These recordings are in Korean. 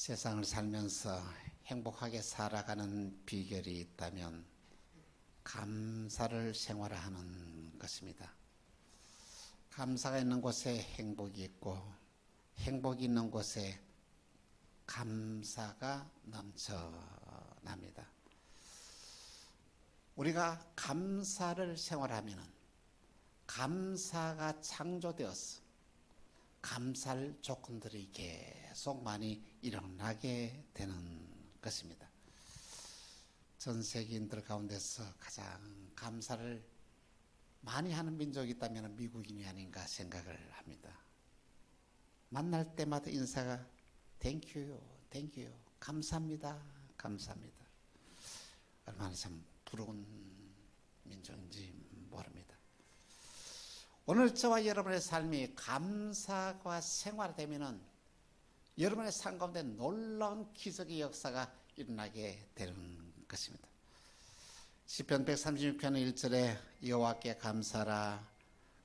세상을 살면서 행복하게 살아가는 비결이 있다면 감사를 생활하는 것입니다. 감사가 있는 곳에 행복이 있고 행복이 있는 곳에 감사가 넘쳐납니다. 우리가 감사를 생활하면 감사가 창조되어서 감사할 조건들이 계속 많이 일어나게 되는 것입니다. 전 세계인들 가운데서 가장 감사를 많이 하는 민족이 있다면 미국인이 아닌가 생각을 합니다. 만날 때마다 인사가 땡큐, 땡큐, 감사합니다, 감사합니다. 얼마나 참 부러운 민족인지 모릅니다. 오늘 저와 여러분의 삶이 감사가 생활되면은 여러분의 삶 가운데 놀라운 기적의 역사가 일어나게 되는 것입니다. 시편 136편 1절에 여호와께 감사라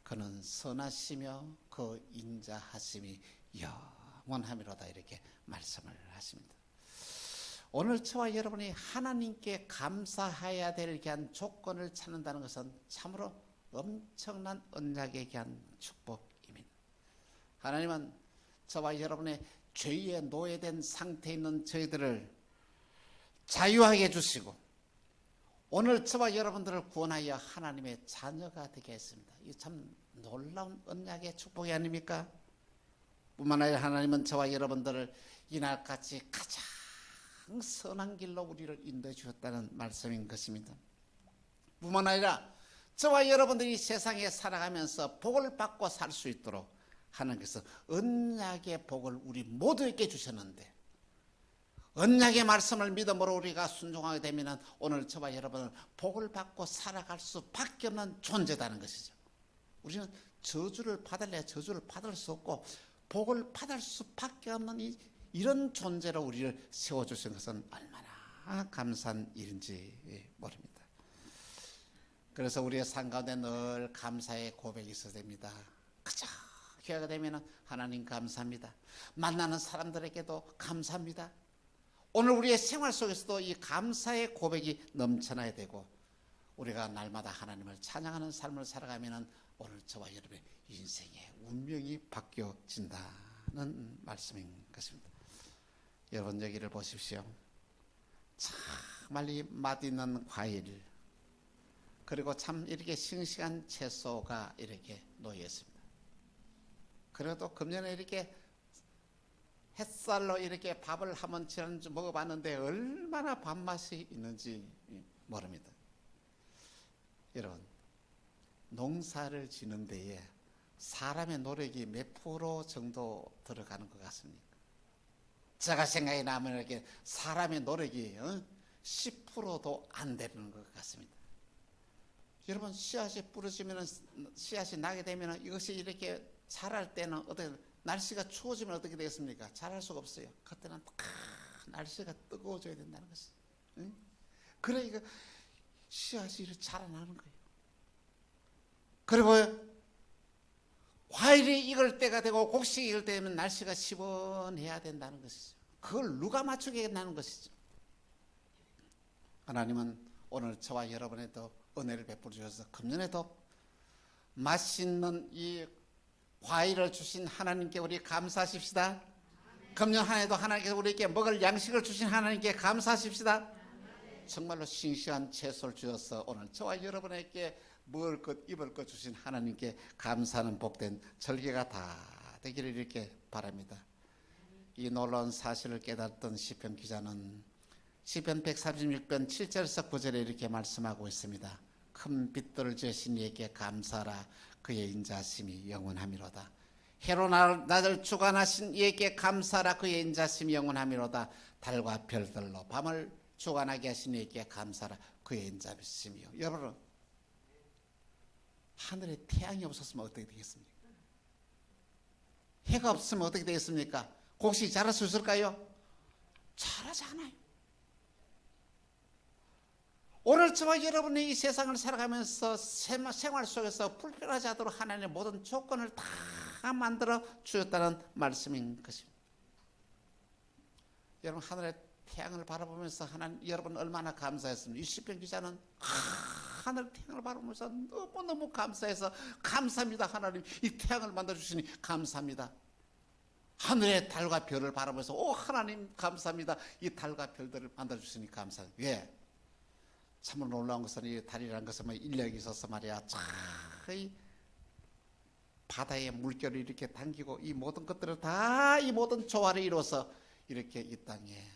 그는 선하시며 그 인자하심이 영원하미로다 이렇게 말씀을 하십니다. 오늘 저와 여러분이 하나님께 감사해야 될 귀한 조건을 찾는다는 것은 참으로 엄청난 언약에 대한 축복입니다. 하나님은 저와 여러분의 죄에 노예된 상태에 있는 저희들을 자유하게 해주시고 오늘 저와 여러분들을 구원하여 하나님의 자녀가 되게 했습니다. 이 참 놀라운 언약의 축복이 아닙니까? 뿐만 아니라 하나님은 저와 여러분들을 이날같이 가장 선한 길로 우리를 인도해 주셨다는 말씀인 것입니다. 뿐만 아니라 저와 여러분들이 세상에 살아가면서 복을 받고 살 수 있도록 하나님께서 언약의 복을 우리 모두에게 주셨는데 언약의 말씀을 믿음으로 우리가 순종하게 되면 오늘 저와 여러분은 복을 받고 살아갈 수밖에 없는 존재다는 것이죠. 우리는 저주를 받을래야 저주를 받을 수 없고 복을 받을 수밖에 없는 이런 존재로 우리를 세워주신 것은 얼마나 감사한 일인지 모릅니다. 그래서 우리의 삶 가운데 늘 감사의 고백이 있어야 됩니다. 그저 기회가 되면 하나님 감사합니다. 만나는 사람들에게도 감사합니다. 오늘 우리의 생활 속에서도 이 감사의 고백이 넘쳐나야 되고 우리가 날마다 하나님을 찬양하는 삶을 살아가면 오늘 저와 여러분의 인생의 운명이 바뀌어진다는 말씀인 것입니다. 여러분 여기를 보십시오. 정말 이 맛있는 과일 그리고 참 이렇게 싱싱한 채소가 이렇게 놓여 있습니다. 그래도 금년에 이렇게 햇살로 이렇게 밥을 한번 지난주 먹어봤는데 얼마나 밥맛이 있는지 모릅니다. 여러분 농사를 지는 데에 사람의 노력이 몇 프로 정도 들어가는 것 같습니까? 제가 생각이 나면 이렇게 사람의 노력이 10%도 안 되는 것 같습니다. 여러분 씨앗이 뿌려지면 씨앗이 나게 되면 이것이 이렇게 자랄 때는 어떻게 날씨가 추워지면 어떻게 되겠습니까? 자랄 수가 없어요. 그때는 날씨가 뜨거워져야 된다는 것이죠. 응? 그러니까 씨앗이 이렇게 자라나는 거예요. 그리고 과일이 익을 때가 되고 곡식이 익을 때 되면 날씨가 시원해야 된다는 것이죠. 그걸 누가 맞추겠다는 것이죠. 하나님은 오늘 저와 여러분에도 은혜를 베풀어 주셔서 금년에도 맛있는 이 과일을 주신 하나님께 우리 감사하십시다. 금년 한 해도 하나님께서 우리에게 먹을 양식을 주신 하나님께 감사하십시다. 정말로 싱싱한 채소를 주셔서 오늘 저와 여러분에게 먹을 것 입을 것 주신 하나님께 감사하는 복된 절기가 다 되기를 이렇게 바랍니다. 이 놀라운 사실을 깨달았던 시편 기자는 시편 136편 7절에서 9절에 이렇게 말씀하고 있습니다. 큰 빛들을 지으신 이에게 감사라 그의 인자심이 영원하미로다. 해로 낮을 주관하신 이에게 감사라 그의 인자심이 영원하미로다. 달과 별들로 밤을 주관하게 하신 이에게 감사라 그의 인자심이요. 여러분 하늘에 태양이 없었으면 어떻게 되겠습니까? 해가 없으면 어떻게 되겠습니까? 곡식이 자랄 수 있을까요? 자라지 않아요. 오늘 저와 여러분이 이 세상을 살아가면서 생활 속에서 불편하지 않도록 하나님의 모든 조건을 다 만들어 주셨다는 말씀인 것입니다. 여러분 하늘의 태양을 바라보면서 하나님 여러분 얼마나 감사했습니까? 이 시편 기자는 하늘 태양을 바라보면서 너무너무 감사해서 감사합니다. 하나님 이 태양을 만들어주시니 감사합니다. 하늘의 달과 별을 바라보면서 오 하나님 감사합니다. 이 달과 별들을 만들어주시니 감사합니다. 왜? 참으로 놀라운 것은 이 달이라는 것은 뭐 인력이 있어서 말이야 이 바다의 물결을 이렇게 당기고 이 모든 것들을 다 이 모든 조화를 이루어서 이렇게 이 땅에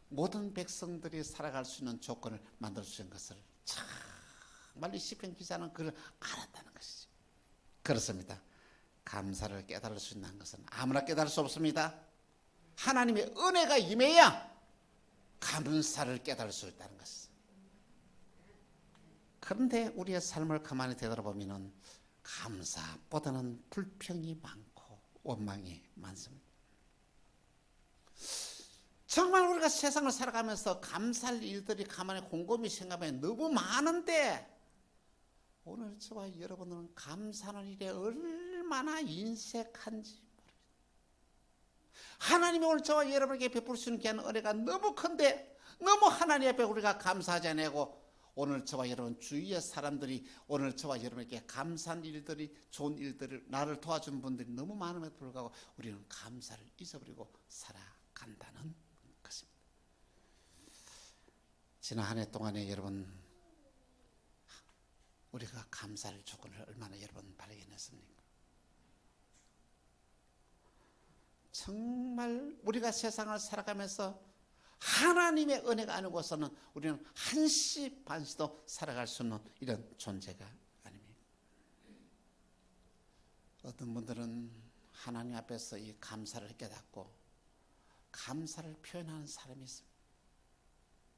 모든 백성들이 살아갈 수 있는 조건을 만들어 주신 것을 정말 이 시편 기자는 그걸 알았다는 것이죠. 그렇습니다. 감사를 깨달을 수 있는 것은 아무나 깨달을 수 없습니다. 하나님의 은혜가 임해야 감사를 깨달을 수 있다는 것이죠. 그런데 우리의 삶을 가만히 되돌아보면 감사보다는 불평이 많고 원망이 많습니다. 정말 우리가 세상을 살아가면서 감사할 일들이 가만히 곰곰이 생각하면 너무 많은데 오늘 저와 여러분은 감사하는 일에 얼마나 인색한지 모르겠어요. 하나님이 오늘 저와 여러분에게 베풀 수 있는 은혜가 너무 큰데 너무 하나님 앞에 우리가 감사하지 않고 오늘 저와 여러분 주위의 사람들이 오늘 저와 여러분에게 감사한 일들이 좋은 일들을 나를 도와준 분들이 너무 많음에도 불구하고 우리는 감사를 잊어버리고 살아간다는 것입니다. 지난 한 해 동안에 여러분 우리가 감사할 조건을 얼마나 여러분 발견했습니까? 정말 우리가 세상을 살아가면서 하나님의 은혜가 아니고서는 우리는 한시 반시도 살아갈 수 없는 이런 존재가 아닙니다. 어떤 분들은 하나님 앞에서 이 감사를 깨닫고 감사를 표현하는 사람이 있습니다.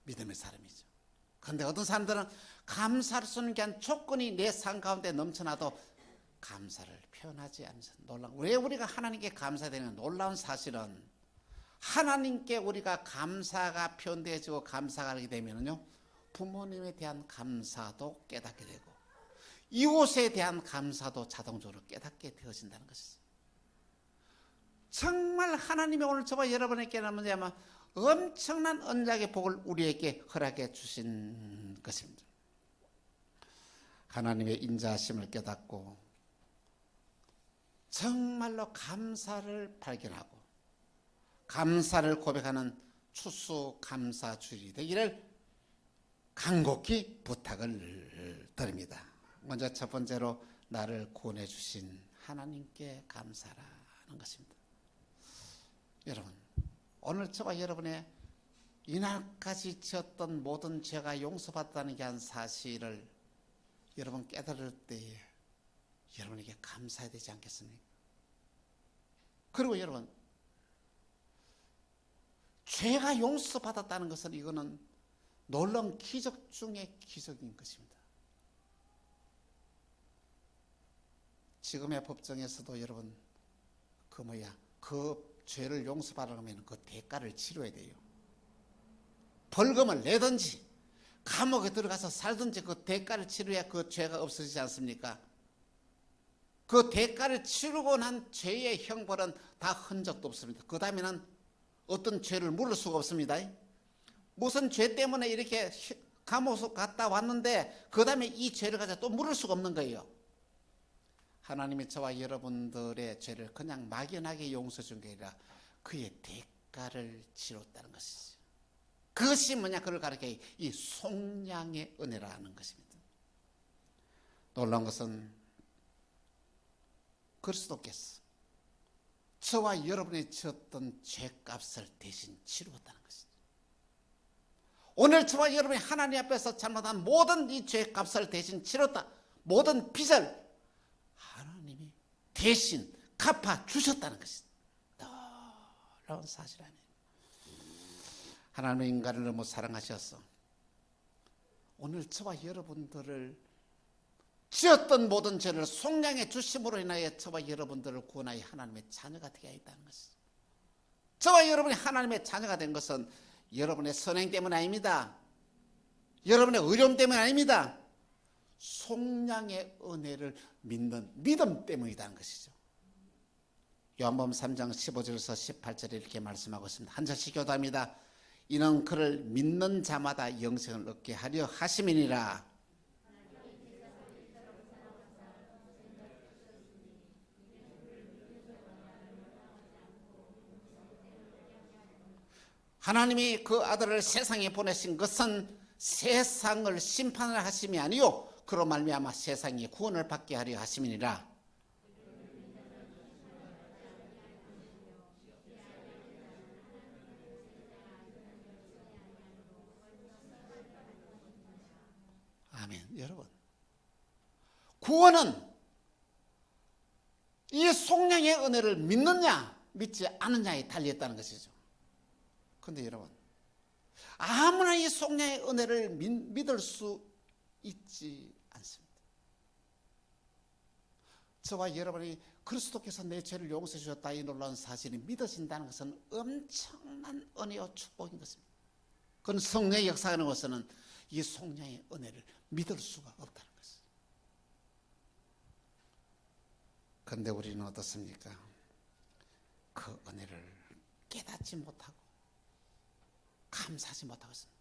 믿음의 사람이죠. 그런데 어떤 사람들은 감사할 수 있는 게 아니라 조건이 내 삶 가운데 넘쳐나도 감사를 표현하지 않으면서 놀라운. 왜 우리가 하나님께 감사되는 놀라운 사실은 하나님께 우리가 감사가 표현되어지고 감사가 하게 되면요 부모님에 대한 감사도 깨닫게 되고 이웃에 대한 감사도 자동적으로 깨닫게 되어진다는 것이죠. 정말 하나님이 오늘 저와 여러분에게는 뭐냐면 엄청난 언약의 복을 우리에게 허락해 주신 것입니다. 하나님의 인자하심을 깨닫고 정말로 감사를 발견하고 감사를 고백하는 추수감사주일이 되기를 간곡히 부탁을 드립니다. 먼저 첫 번째로 나를 구원해 주신 하나님께 감사라는 것입니다. 여러분 오늘 저와 여러분의 이날까지 지었던 모든 죄가 용서받았다는 게 한 사실을 여러분 깨달을 때에 여러분에게 감사해야 되지 않겠습니까? 그리고 여러분 죄가 용서받았다는 것은 이거는 놀라운 기적 중의 기적인 것입니다. 지금의 법정에서도 여러분 그 죄를 용서받으려면 그 대가를 치러야 돼요. 벌금을 내든지 감옥에 들어가서 살든지 그 대가를 치러야 그 죄가 없어지지 않습니까? 그 대가를 치르고 난 죄의 형벌은 다 흔적도 없습니다. 그 다음에는 어떤 죄를 물을 수가 없습니다. 무슨 죄 때문에 이렇게 감옥에 갔다 왔는데 그 다음에 이 죄를 가지고 또 물을 수가 없는 거예요. 하나님이 저와 여러분들의 죄를 그냥 막연하게 용서해 준 게 아니라 그의 대가를 치렀다는 것이죠. 그것이 뭐냐? 그걸 가리켜 이 속량의 은혜라는 것입니다. 놀라운 것은 그리스도께서 저와 여러분이 지었던 죄값을 대신 치루었다는 것이죠. 오늘 저와 여러분이 하나님 앞에서 잘못한 모든 이 죄값을 대신 치렀다. 모든 빚을 하나님이 대신 갚아 주셨다는 것이죠. 놀라운 사실 아니에요. 하나님의 인간을 너무 사랑하셔서 오늘 저와 여러분들을 지었던 모든 죄를 속량해 주심으로 인하여 저와 여러분들을 구원하여 하나님의 자녀가 되게 했다는 것이죠. 저와 여러분이 하나님의 자녀가 된 것은 여러분의 선행 때문 아닙니다. 여러분의 의로움 때문 아닙니다. 속량의 은혜를 믿는 믿음 때문이라는 것이죠. 요한복음 3장 15절에서 18절에 이렇게 말씀하고 있습니다. 한 절씩 교도합니다. 이는 그를 믿는 자마다 영생을 얻게 하려 하심이니라. 하나님이 그 아들을 세상에 보내신 것은 세상을 심판을 하심이 아니요 그로 말미암아 세상이 구원을 받게 하려 하심이니라. 아멘. 여러분, 구원은 이 속량의 은혜를 믿느냐 믿지 않느냐에 달려있다는 것이죠. 그런데 여러분, 아무나 이 속량의 은혜를 믿을 수 있지 않습니다. 저와 여러분이 그리스도께서 내 죄를 용서해 주셨다 이 놀라운 사실이 믿어진다는 것은 엄청난 은혜와 축복인 것입니다. 그건 성령의 역사하는 것은 이 속량의 은혜를 믿을 수가 없다는 것이죠. 그런데 우리는 어떻습니까? 그 은혜를 깨닫지 못하고 감사하지 못하고 있습니다.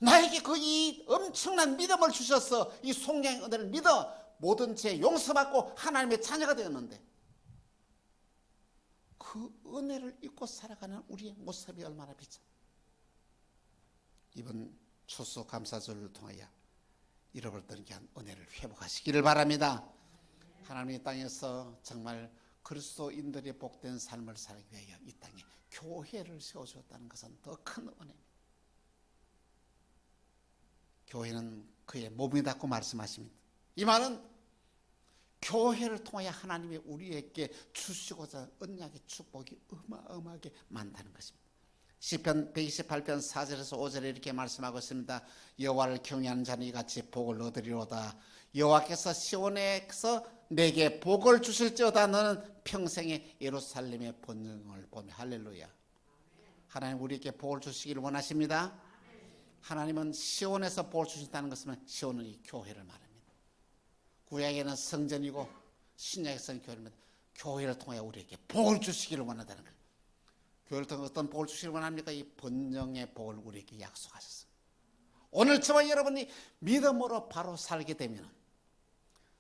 나에게 그 이 엄청난 믿음을 주셔서 이 속량의 은혜를 믿어 모든 죄 용서받고 하나님의 자녀가 되었는데 그 은혜를 잊고 살아가는 우리의 모습이 얼마나 비참. 이번 추수 감사절을 통하여 잃어버렸던 귀한 은혜를 회복하시기를 바랍니다. 하나님의 땅에서 정말 그리스도인들의 복된 삶을 살기 위하여 이 땅에 교회를 세워주었다는 것은 더 큰 은혜입니다. 교회는 그의 몸이라고 말씀하십니다. 이 말은 교회를 통하여 하나님이 우리에게 주시고자 언약의 축복이 어마어마하게 많다는 것입니다. 시편 128편 4절에서 5절에 이렇게 말씀하고 있습니다. 여호와를 경외하는 자는 이같이 복을 얻으리로다. 여호와께서 시온에서 내게 복을 주실지어다. 너는 평생에 예루살렘의 번영을 보며. 할렐루야. 하나님 우리에게 복을 주시기를 원하십니다. 하나님은 시온에서 복을 주신다는 것은 시온은 이 교회를 말합니다. 구약에는 성전이고 신약에서는 교회입니다. 교회를 통해 우리에게 복을 주시기를 원한다는 거예요. 교회를 통해 어떤 복을 주시기를 원합니까? 이 번영의 복을 우리에게 약속하셨습니다. 오늘 저와 여러분이 믿음으로 바로 살게 되면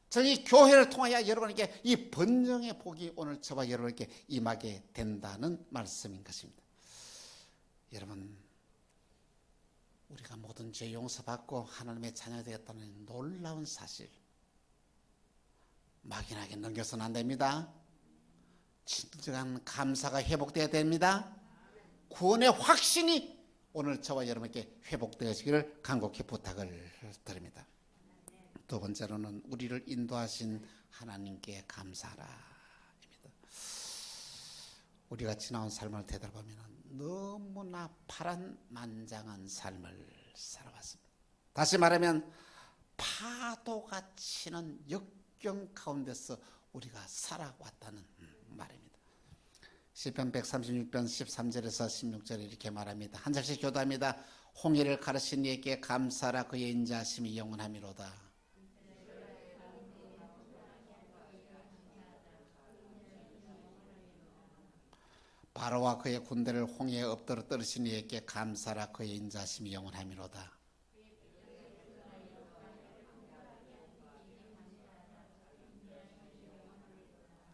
저희 교회를 통하여 여러분에게 이 번영의 복이 오늘 저와 여러분에게 임하게 된다는 말씀인 것입니다. 여러분, 우리가 모든 죄 용서받고 하나님의 자녀가 되었다는 놀라운 사실 막연하게 넘겨서는 안 됩니다. 진정한 감사가 회복되어야 됩니다. 구원의 확신이 오늘 저와 여러분에게 회복되어지기를 간곡히 부탁을 드립니다. 두 번째로는 우리를 인도하신 하나님께 감사하라입니다. 우리가 지나온 삶을 되돌아보면 너무나 파란만장한 삶을 살아왔습니다. 다시 말하면 파도가 치는 역경 가운데서 우리가 살아왔다는 말입니다. 시편 136편 13절에서 16절에 이렇게 말합니다. 한 절씩 교도합니다. 홍해를 가르신 이에게 감사라. 그의 인자하심이 영원하미로다. 바로와 그의 군대를 홍해에 엎드려 떨으신 이에게 감사라. 그의 인자하심이 영원하미로다.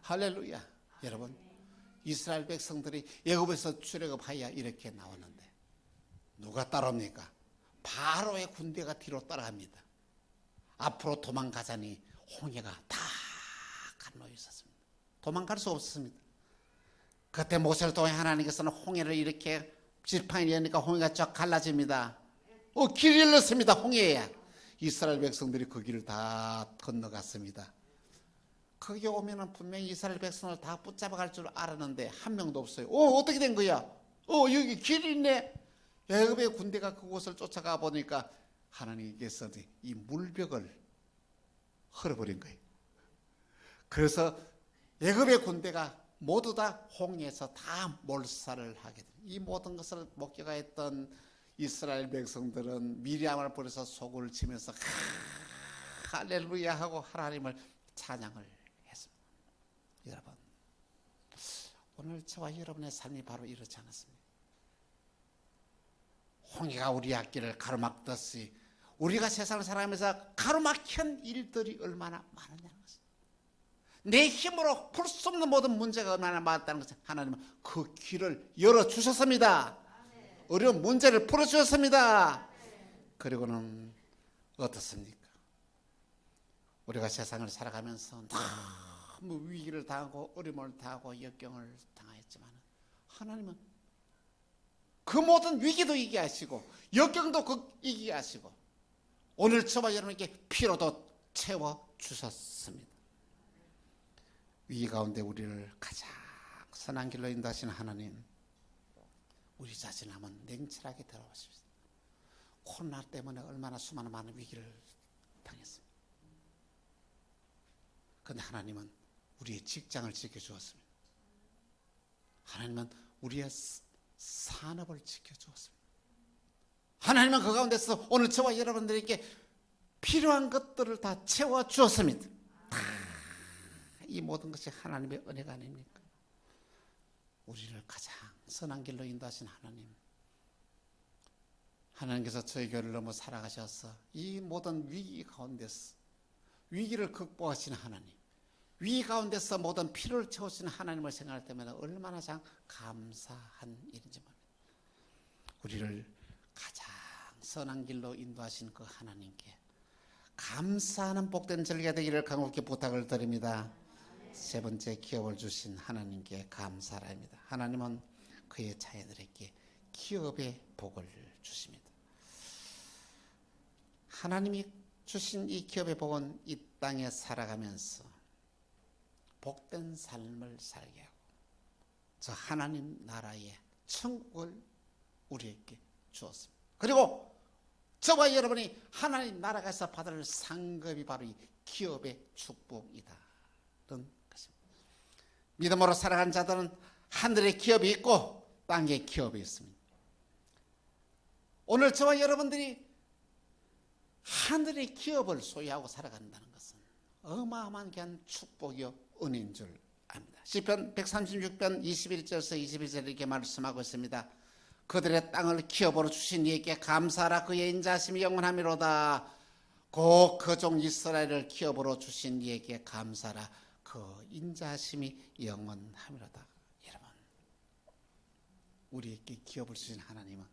할렐루야. 여러분, 이스라엘 백성들이 애굽에서 출애굽하여 이렇게 나왔는데 누가 따라옵니까? 바로의 군대가 뒤로 따라갑니다. 앞으로 도망가자니 홍해가 다 갈라져 있었습니다. 도망갈 수 없었습니다. 그때 모세를 통해 하나님께서는 홍해를 이렇게 지팡이 여니까 홍해가 쫙 갈라집니다. 길이 열렸습니다. 홍해에. 이스라엘 백성들이 그 길을 다 건너갔습니다. 거기 오면은 분명히 이스라엘 백성을 다 붙잡아 갈 줄 알았는데 한 명도 없어요. 어떻게 된 거야? 여기 길이 있네. 애굽의 군대가 그곳을 쫓아가 보니까 하나님께서 이 물벽을 헐어버린 거예요. 그래서 애굽의 군대가 모두 다 홍해에서 다 몰살을 하게 됩니다. 이 모든 것을 목격했던 이스라엘 백성들은 미리암을 부려서 소구를 치면서 할렐루야 하고 하나님을 찬양을 했습니다. 여러분, 오늘 저와 여러분의 삶이 바로 이렇지 않았습니까? 홍해가 우리 앞길을 가로막듯이 우리가 세상을 살아가면서 가로막힌 일들이 얼마나 많으냐는 것입니다. 내 힘으로 풀 수 없는 모든 문제가 얼마나 많다는 것을 하나님은 그 길을 열어주셨습니다. 어려운 문제를 풀어주셨습니다. 그리고는 어떻습니까? 우리가 세상을 살아가면서 너무 위기를 당하고 어려움을 당하고 역경을 당하였지만 하나님은 그 모든 위기도 이기게 하시고 역경도 이기게 하시고 오늘 저와 여러분에게 피로도 채워주셨습니다. 위기 가운데 우리를 가장 선한 길로 인도하시는 하나님, 우리 자신을 한번 냉철하게 돌아보십시오. 코로나 때문에 얼마나 수많은 많은 위기를 당했습니다. 그런데 하나님은 우리의 직장을 지켜주었습니다. 하나님은 우리의 산업을 지켜주었습니다. 하나님은 그 가운데서 오늘 저와 여러분들에게 필요한 것들을 다 채워주었습니다. 이 모든 것이 하나님의 은혜가 아닙니까? 우리를 가장 선한 길로 인도하신 하나님, 하나님께서 저희 교회를 넘어 살아가셔서 이 모든 위기 가운데서 위기를 극복하시는 하나님, 위기 가운데서 모든 필요를 채우시는 하나님을 생각할 때마다 얼마나 참 감사한 일인지 모릅니다. 우리를 가장 선한 길로 인도하신 그 하나님께 감사하는 복된 절기가 되기를 간곡히 부탁을 드립니다. 세 번째, 기업을 주신 하나님께 감사합니다. 하나님은 그의 자녀들에게 기업의 복을 주십니다. 하나님이 주신 이 기업의 복은 이 땅에 살아가면서 복된 삶을 살게 하고 저 하나님 나라의 천국을 우리에게 주었습니다. 그리고 저와 여러분이 하나님 나라에서 받을 상급이 바로 이 기업의 축복이다. 믿음으로 살아간 자들은 하늘의 기업이 있고 땅의 기업이 있습니다. 오늘 저와 여러분들이 하늘의 기업을 소유하고 살아간다는 것은 어마어마한 귀한 축복이요 은혜인 줄 압니다. 시편 136편 21절에서 22절 이렇게 말씀하고 있습니다. 그들의 땅을 기업으로 주신 이에게 감사하라. 그의 인자하심이 영원하미로다. 곧 그 종 이스라엘을 기업으로 주신 이에게 감사하라. 그 인자하심이 영원하미로다. 여러분, 우리에게 기업을 주신 하나님은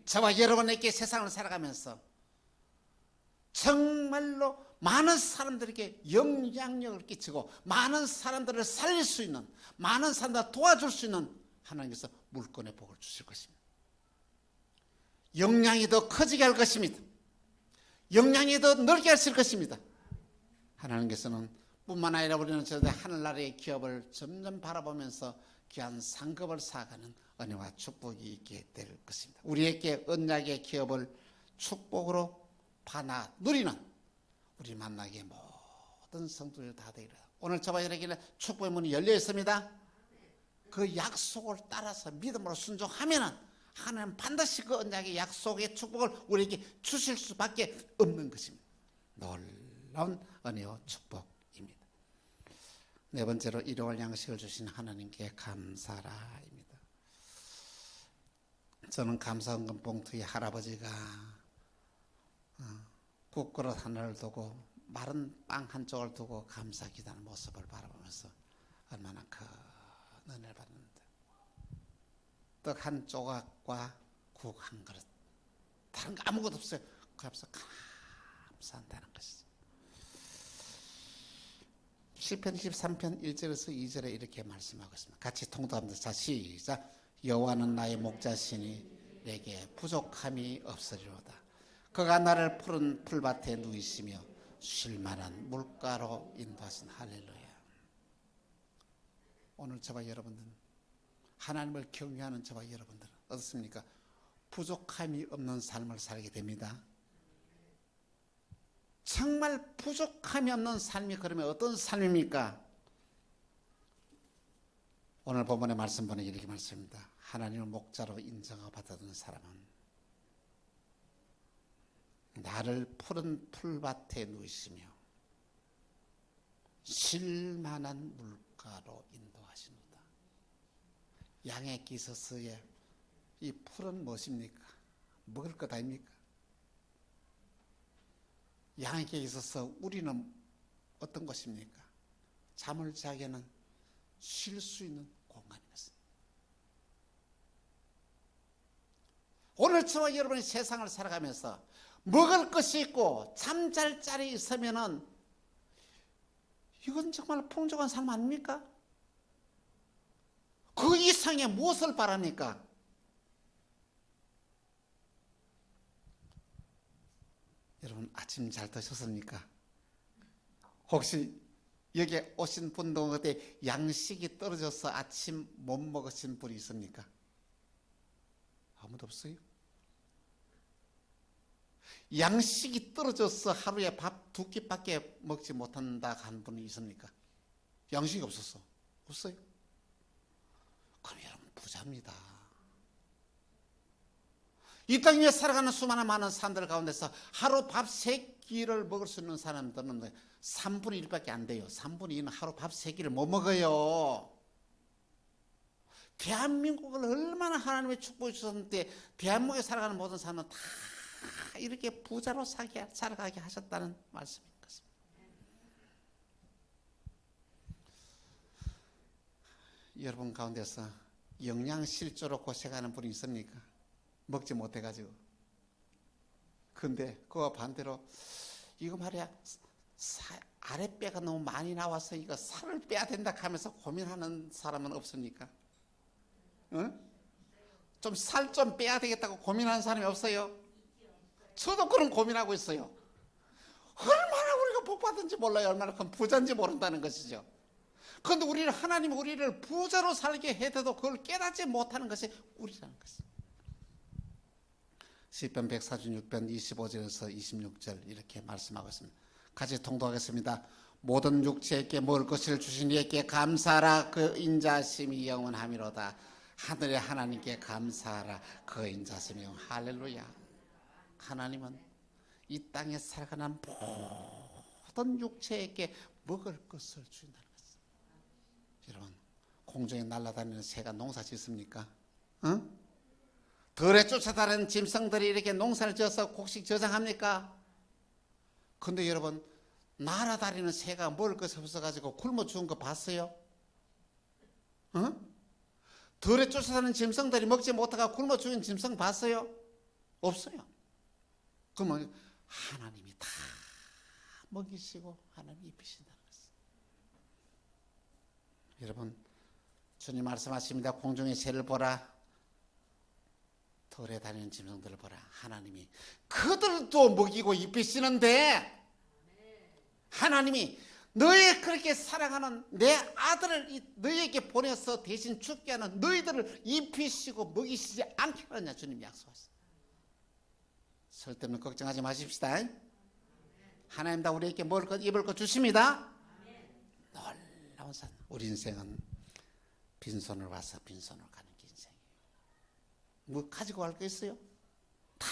저와 여러분에게 세상을 살아가면서 정말로 많은 사람들에게 영향력을 끼치고 많은 사람들을 살릴 수 있는, 많은 사람들을 도와줄 수 있는 하나님께서 물건의 복을 주실 것입니다. 영향이 더 커지게 할 것입니다. 영향이 더 넓게 하실 것입니다. 하나님께서는 뿐만 아니라 우리는 저 하늘나라의 기업을 점점 바라보면서 귀한 상급을 쌓아가는 은혜와 축복이 있게 될 것입니다. 우리에게 언약의 기업을 축복으로 받아 누리는 우리 만나게 모든 성도들 다 되리라. 오늘 저와 여러분에게는 축복의 문이 열려 있습니다. 그 약속을 따라서 믿음으로 순종하면은 하나님 반드시 그 언약의 약속의 축복을 우리에게 주실 수밖에 없는 것입니다. 놀라운 은혜와 축복입니다. 네 번째로 일용할 양식을 주신 하나님께 감사라입니다. 저는 감사헌금 봉투에 할아버지가 국그릇 하나를 두고 마른 빵 한 쪽을 두고 감사 기도하는 모습을 바라보면서 얼마나 큰 은혜를 받는데, 떡 한 조각과 국 한 그릇, 다른 거 아무것도 없어요. 그래서 감사한다는 것이죠. 시편 23편 1절에서 2절에 이렇게 말씀하고 있습니다. 같이 통독합니다. 자, 시작. 여호와는 나의 목자시니 내게 부족함이 없으리로다. 그가 나를 푸른 풀밭에 누이시며 쉴만한 물가로 인도하신. 할렐루야. 오늘 저와 여러분들은, 하나님을 경외하는 저와 여러분들은 어떻습니까? 부족함이 없는 삶을 살게 됩니다. 정말 부족함이 없는 삶이 그러면 어떤 삶입니까? 오늘 본문의 말씀 보니 이렇게 말씀입니다. 하나님을 목자로 인정하고 받아들이는 사람은 나를 푸른 풀밭에 누이시며 쉴만한 물가로 인도하시노다. 양에게 있어서의 이 풀은 무엇입니까? 먹을 것 아닙니까? 양에게 있어서 우리는 어떤 것입니까? 잠을 자기에는 쉴 수 있는 공간이었습니다. 오늘 저와 여러분이 세상을 살아가면서 먹을 것이 있고 잠잘 자리 있으면은 이건 정말 풍족한 삶 아닙니까? 그 이상의 무엇을 바랍니까? 여러분 아침 잘 드셨습니까? 혹시 여기 오신 분 가운데 양식이 떨어져서 아침 못 먹으신 분이 있습니까? 아무도 없어요? 양식이 떨어져서 하루에 밥 2끼밖에 먹지 못한다 한 분이 있습니까? 양식이 없었어. 없어요? 그럼 여러분 부자입니다. 이 땅 위에 살아가는 수많은 많은 사람들 가운데서 하루 밥 3끼를 먹을 수 있는 사람들은 3분의 1밖에 안 돼요. 3분의 2는 하루 밥 3끼를 못 먹어요. 대한민국을 얼마나 하나님의 축복해 주셨는데 대한민국에 살아가는 모든 사람은 다 이렇게 부자로 살아가게 하셨다는 말씀인 것입니다. 여러분 가운데서 영양실조로 고생하는 분이 있습니까? 먹지 못해가지고. 근데 그와 반대로 이거 말이야 아랫배가 너무 많이 나와서 이거 살을 빼야 된다 하면서 고민하는 사람은 없습니까? 응? 좀 살 좀 빼야 되겠다고 고민하는 사람이 없어요? 저도 그런 고민하고 있어요. 얼마나 우리가 복 받은지 몰라요. 얼마나 큰 부자인지 모른다는 것이죠. 그런데 우리는 하나님 우리를 부자로 살게 해도 그걸 깨닫지 못하는 것이 우리라는 것입니다. 시편 146편 25절에서 26절 이렇게 말씀하고 있습니다. 같이 통독하겠습니다. 모든 육체에게 먹을 것을 주신 이에게 감사하라. 그 인자심이 영원하미로다. 하늘의 하나님께 감사하라. 그 인자심이 영원. 할렐루야. 하나님은 이 땅에 살아가는 모든 육체에게 먹을 것을 주신다는 것입니다. 여러분 공중에 날아다니는 새가 농사 짓습니까? 응? 들에 쫓아다니는 짐승들이 이렇게 농사를 지어서 곡식 저장합니까? 근데 여러분 날아다니는 새가 먹을 것이 없어가지고 굶어 죽은 거 봤어요? 응? 들에 쫓아다니는 짐승들이 먹지 못하고 굶어 죽은 짐승 봤어요? 없어요. 그러면 하나님이 다 먹이시고 하나님이 입히신다는 것입니다. 여러분 주님 말씀하십니다. 공중의 새를 보라. 들에 다니는 짐승들을 보라. 하나님이 그들도 먹이고 입히시는데 하나님이 너의 그렇게 사랑하는 내 아들을 너에게 보내서 대신 죽게 하는 너희들을 입히시고 먹이시지 않겠느냐 주님 약속하셨습니다. 쓸데없는 걱정하지 마십시다. 하나님 다 우리에게 먹을 것 입을 것 주십니다. 놀라운 산. 우리 인생은 빈손으로 와서 빈손으로 가는 게 인생이에요. 뭐 가지고 갈 거 있어요? 다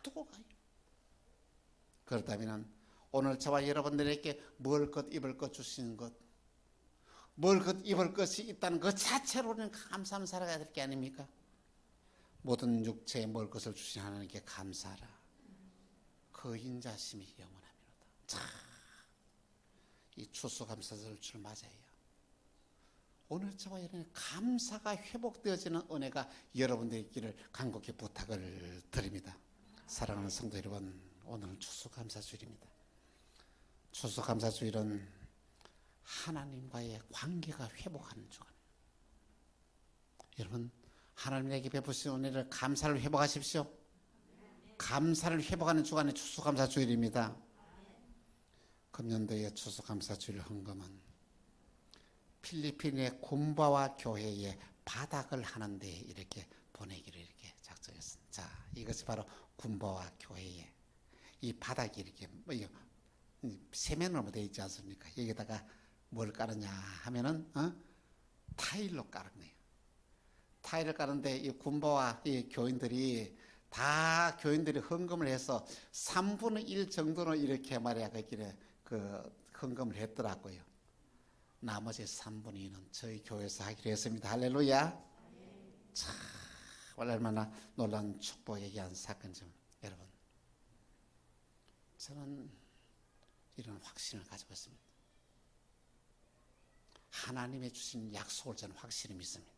두고 가요. 그렇다면 오늘 저와 여러분들에게 먹을 것 입을 것 주시는 것, 먹을 것 입을 것이 있다는 것 자체로는 감사하며 살아가야 될 게 아닙니까? 모든 육체에 먹을 것을 주신 하나님께 감사하라. 그 인자심이 영원하미로다. 자, 이 추수감사절 줄 맞아요. 오늘 저와 여러분의 감사가 회복되어지는 은혜가 여러분들의 있기를 간곡히 부탁을 드립니다. 사랑하는 성도 여러분, 오늘은 추수감사주일입니다. 추수감사주일은 하나님과의 관계가 회복하는 주간이에요. 여러분 하나님에게 베푸신 은혜를 감사를 회복하십시오. 감사를 회복하는 주간이 추수감사주일입니다. 금년도의 추수감사주일 헌금은 필리핀의 군바와 교회에 바닥을 하는데 이렇게 보내기를 이렇게 작정했습니다. 자, 이것이 바로 군바와 교회에 이 바닥이 이렇게 세면으로 되어 있지 않습니까? 여기다가 뭘 깔았냐 하면은 타일로 깔은 거예요. 타일을 깔는데 이 군바와 이 교인들이 다 교인들이 헌금을 해서 3분의 1 정도는 이렇게 말이야 그 헌금을 했더라고요. 나머지 3분의 2는 저희 교회에서 하기로 했습니다. 할렐루야. 참 얼마나 놀라운 축복에기한 사건이죠. 여러분, 저는 이런 확신을 가지고 있습니다. 하나님의 주신 약속을 저는 확실히 믿습니다.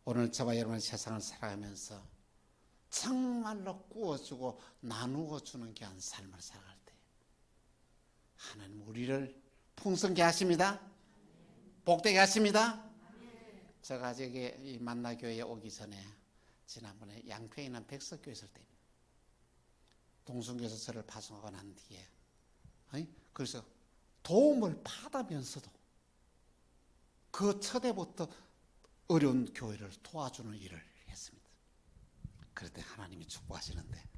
오늘 저와 여러분 세상을 살아가면서 정말로 구워주고 나누어 주는 귀한 삶을 살아갈 때 하나님 우리를 풍성케 하십니다. 복되게 하십니다. 제가 저기 이 만나교회에 오기 전에 지난번에 양평에 있는 백석교회 있을 때 동순교에서 저를 파송하고 난 뒤에 그래서 도움을 받으면서도 그 첫해부터 어려운 교회를 도와주는 일을 했습니다. 그럴 때 하나님이 축복하시는데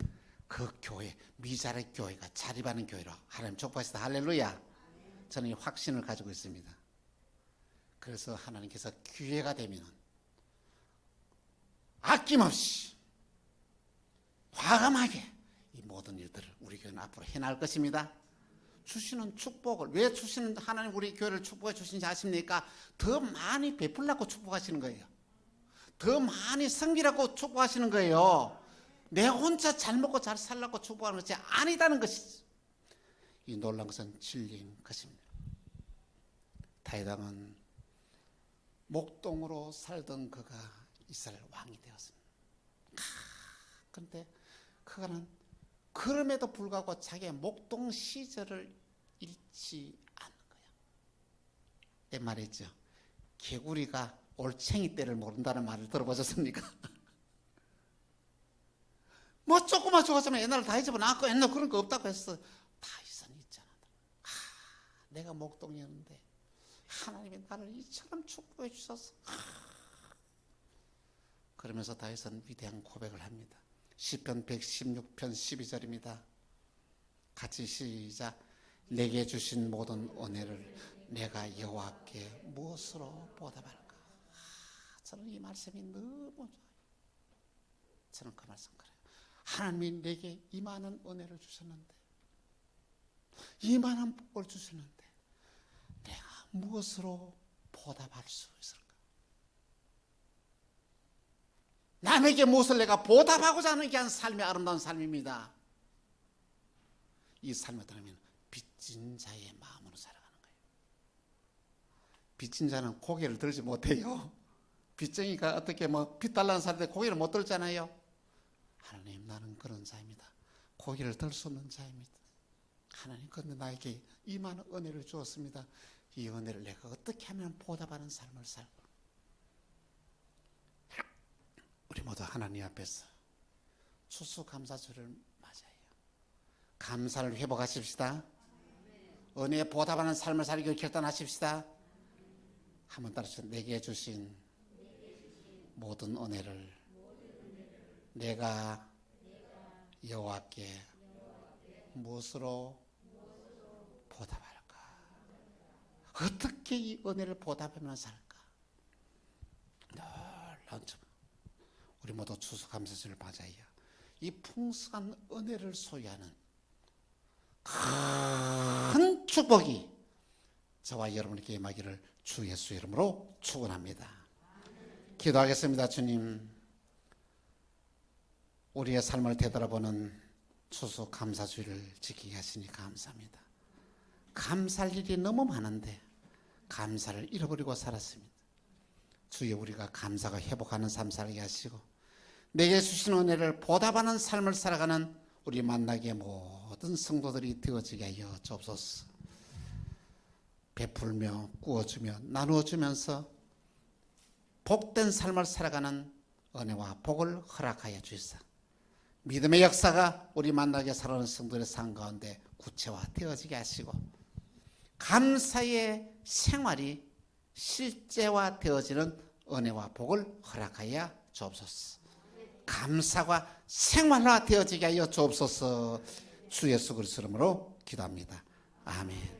그 교회, 미자렉 교회가 자립하는 교회로 하나님 축복하시다. 할렐루야. 저는 이 확신을 가지고 있습니다. 그래서 하나님께서 기회가 되면 아낌없이 과감하게 이 모든 일들을 우리 교회는 앞으로 해나갈 것입니다. 주시는 축복을 왜 주시는 하나님 우리 교회를 축복해 주신지 아십니까? 더 많이 베풀라고 축복하시는 거예요. 더 많이 섬기라고 축복하시는 거예요. 내 혼자 잘 먹고 잘 살라고 축복하는 것이 아니다는 것이죠. 이 놀라운 것은 진리인 것입니다. 다윗왕은 목동으로 살던 그가 이스라엘 왕이 되었습니다. 그런데 그가는 그럼에도 불구하고 자기의 목동 시절을 잃지 않는 거야. 내 말이죠. 개구리가 올챙이 때를 모른다는 말을 들어보셨습니까? 뭐 조금만 좋았으면 옛날에 다 잊어버렸고 옛날 그런 거 없다고 했어. 다윗은 있잖아. 내가 목동이었는데 하나님이 나를 이처럼 축복해 주셔서. 그러면서 다윗은 위대한 고백을 합니다. 시편 116편 12절입니다. 같이 시작. 내게 주신 모든 은혜를 내가 여호와께 무엇으로 보답할까? 저는 이 말씀이 너무 좋아요. 저는 그 말씀 그래요. 하나님이 내게 이만한 은혜를 주셨는데 이만한 복을 주셨는데 내가 무엇으로 보답할 수 있을까? 남에게 무엇을 내가 보답하고자 하는 게 한 삶이 아름다운 삶입니다. 이 삶을 따르면 빚진 자의 마음으로 살아가는 거예요. 빚진 자는 고개를 들지 못해요. 빚쟁이가 어떻게 빚 달라는 사람인데 고개를 못 들잖아요. 하나님, 나는 그런 자입니다. 고개를 들 수 없는 자입니다. 하나님, 그런데 나에게 이만한 은혜를 주었습니다. 이 은혜를 내가 어떻게 하면 보답하는 삶을 살고, 우리 모두 하나님 앞에서 추수감사주를 맞아요. 감사를 회복하십시다. 은혜에 보답하는 삶을 살기를 결단하십시다. 한번 따라서 내게 주신 모든 은혜를 내가 여호와께 무엇으로 보답할까? 어떻게 이 은혜를 보답하면 살까? 놀라운 점. 우리 모두 추수감사주를 맞아야 이 풍성한 은혜를 소유하는 큰 축복이 저와 여러분에게 임하기를 주 예수 이름으로 축원합니다. 기도하겠습니다. 주님, 우리의 삶을 되돌아보는 추수감사주의를 지키게 하시니 감사합니다. 감사할 일이 너무 많은데 감사를 잃어버리고 살았습니다. 주여, 우리가 감사가 회복하는 삶 살게 하시고 내게 주신 은혜를 보답하는 삶을 살아가는 우리 만나게 모든 성도들이 되어지게 하여 주옵소서. 베풀며 구워주며 나누어주면서 복된 삶을 살아가는 은혜와 복을 허락하여 주시사 믿음의 역사가 우리 만나게 살아가는 성도들의 삶 가운데 구체화되어지게 하시고 감사의 생활이 실제화되어지는 은혜와 복을 허락하여 주옵소서. 감사가 생활화되어지게 하여 주옵소서. 주 예수 그리스도 이름으로 기도합니다. 아멘.